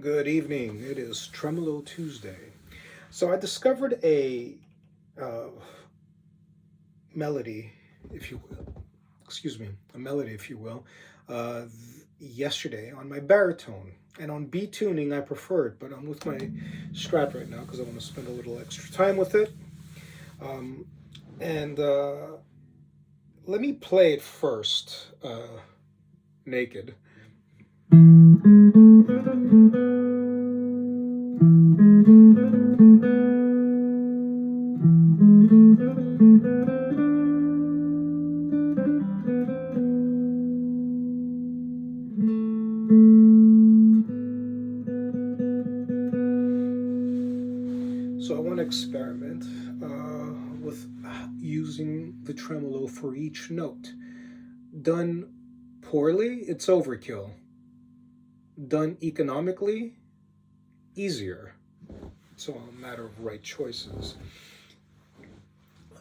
Good evening. It is Tremolo Tuesday. So I discovered uh, melody, if you will, excuse me, a melody, if you will, yesterday on my baritone. And on B tuning, I prefer it, but I'm with my Strat right now because I want to spend a little extra time with it. Um, and let me play it first, naked. So I want to experiment with using the tremolo for each note. Done poorly, it's overkill. Done economically, easier. It's all a matter of right choices.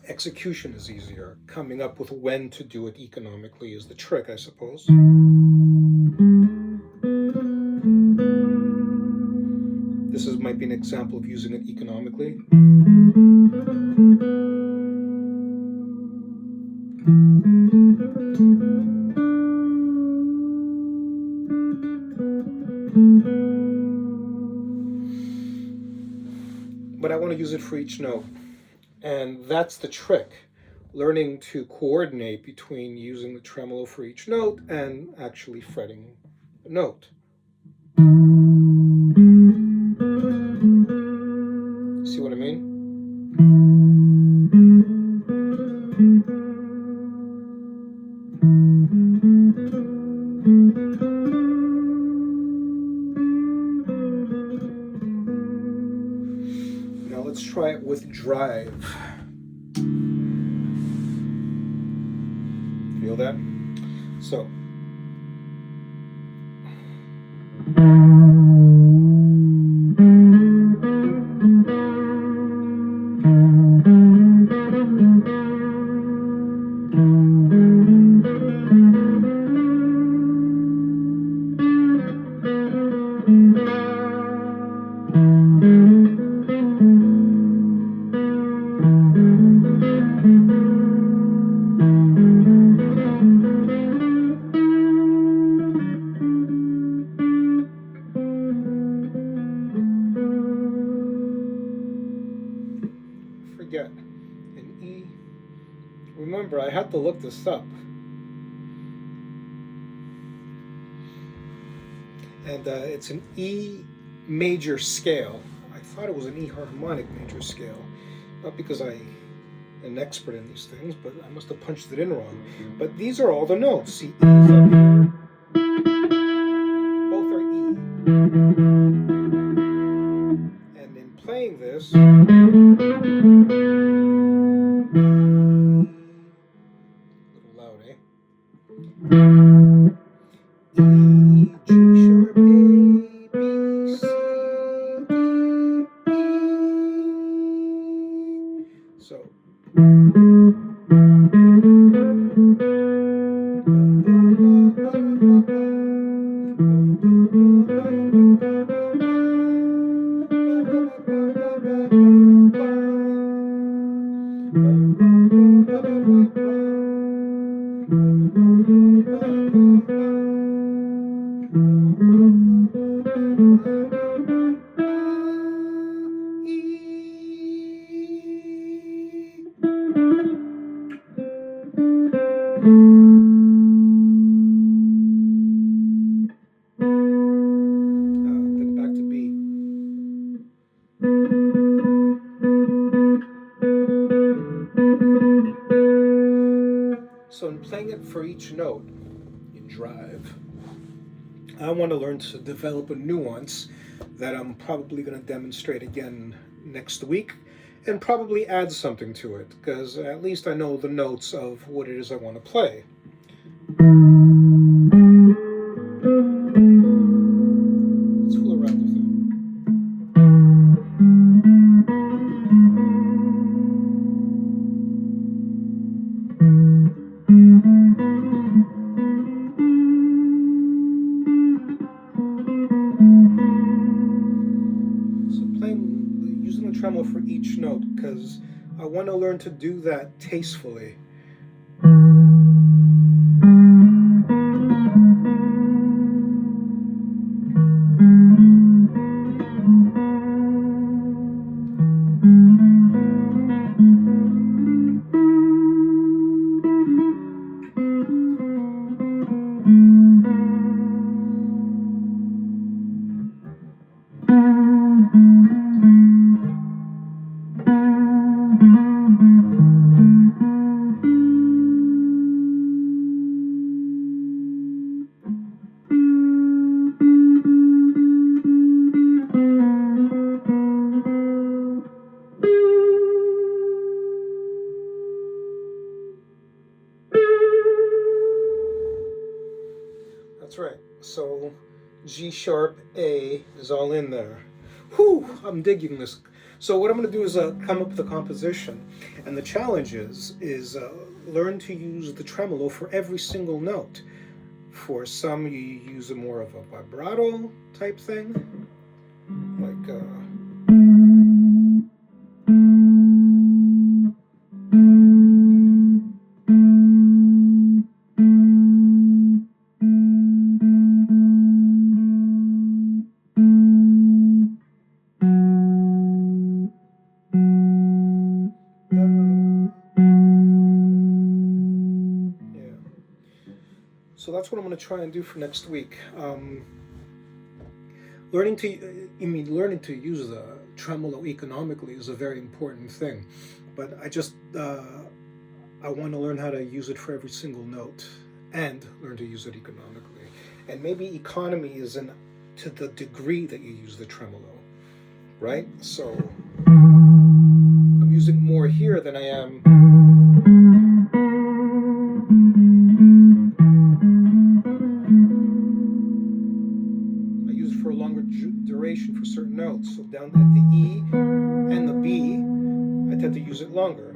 Execution is easier. Coming up with when to do it economically is the trick, I suppose. Might be an example of using it economically. But I want to use it for each note. And that's the trick. Learning to coordinate between using the tremolo for each note and actually fretting the note. See what I mean? Now let's try it with drive. Feel that? So. Forget an E. Remember, I had to look this up. And it's an E major scale. I thought it was an E harmonic major scale. Not because I am an expert in these things, but I must have punched it in wrong. But these are all the notes. See, E's up here. Both are E. And in playing this, a little loud, eh? E, G sharp, A, B, C, D, E. So. Then back to B. So in playing it for each note in drive, I want to learn to develop a nuance that I'm probably going to demonstrate again next week and probably add something to it because at least I know the notes of what it is I want to play. Let's fool around with it. tremolo for each note because I want to learn to do that tastefully. That's right. So G sharp A is all in there. Whew, I'm digging this. So what I'm going to do is come up with a composition, and the challenge is learn to use the tremolo for every single note. For some, you use a more of a vibrato type thing, like. So that's what I'm going to try and do for next week. Learning to use the tremolo economically is a very important thing, but I want to learn how to use it for every single note and learn to use it economically. And maybe economy isn't to the degree that you use the tremolo, right? So I'm using more here than I am. For a longer duration for certain notes. So down at the E and the B, I tend to use it longer.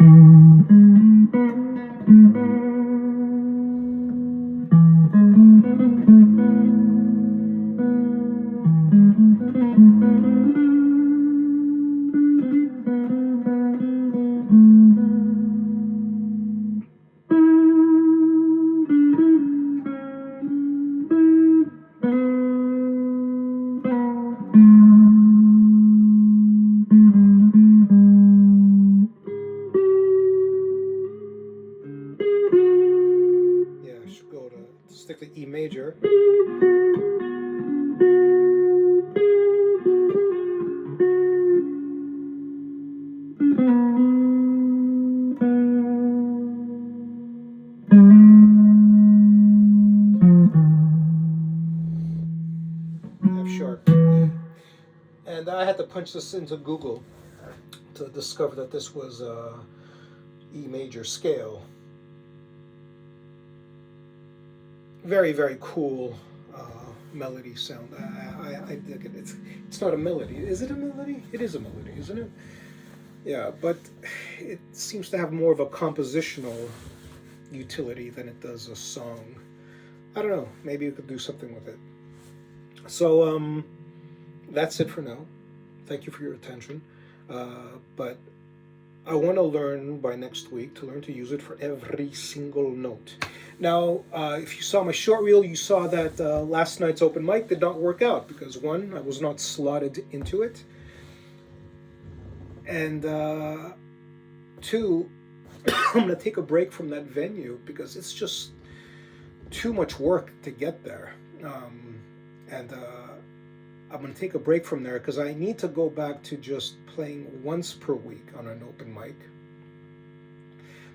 Stick the E major. F sharp E. And I had to punch this into Google to discover that this was E major scale. Very, very cool melody sound. I dig it. It's not a melody. Is it a melody? It is a melody, isn't it? Yeah, but it seems to have more of a compositional utility than it does a song. I don't know. Maybe you could do something with it. So that's it for now. Thank you for your attention. But I want to learn by next week to learn to use it for every single note. Now, if you saw my short reel, you saw that last night's open mic did not work out because one, I was not slotted into it, and two, I'm going to take a break from that venue because it's just too much work to get there, and I'm going to take a break from there because I need to go back to just playing once per week on an open mic.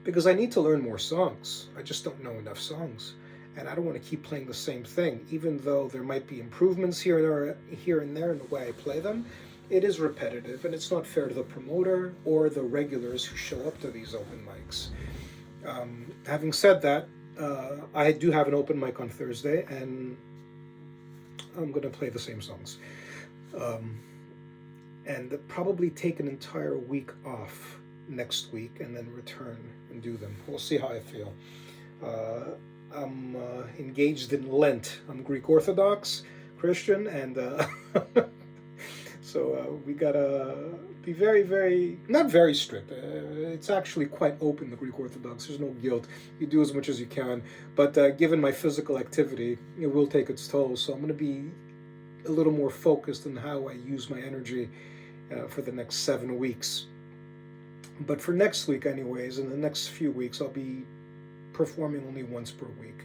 Because I need to learn more songs. I just don't know enough songs. And I don't want to keep playing the same thing. Even though there might be improvements here and there in the way I play them, it is repetitive and it's not fair to the promoter or the regulars who show up to these open mics. Having said that, I do have an open mic on Thursday and I'm going to play the same songs. And probably take an entire week off next week and then return and do them. We'll see how I feel. I'm engaged in Lent. I'm Greek Orthodox Christian, and so So we gotta be very, very, not very strict. It's actually quite open, the Greek Orthodox. There's no guilt. You do as much as you can. But given my physical activity, it will take its toll. So I'm going to be a little more focused on how I use my energy for the next 7 weeks. But for next week, anyways, in the next few weeks, I'll be performing only once per week.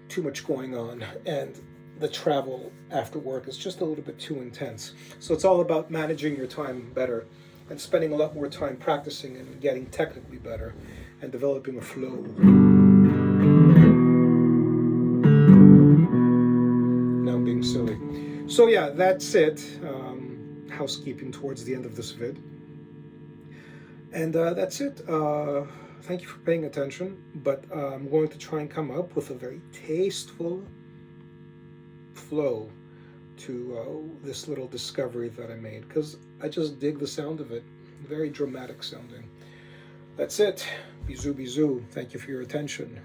Too much going on, and the travel after work is just a little bit too intense. So it's all about managing your time better and spending a lot more time practicing and getting technically better and developing a flow. Now I'm being silly. So yeah, that's it. Housekeeping towards the end of this vid. And that's it. Thank you for paying attention, but I'm going to try and come up with a very tasteful flow to this little discovery that I made, because I just dig the sound of it. Very dramatic sounding. That's it. Bisous, bisous. Thank you for your attention.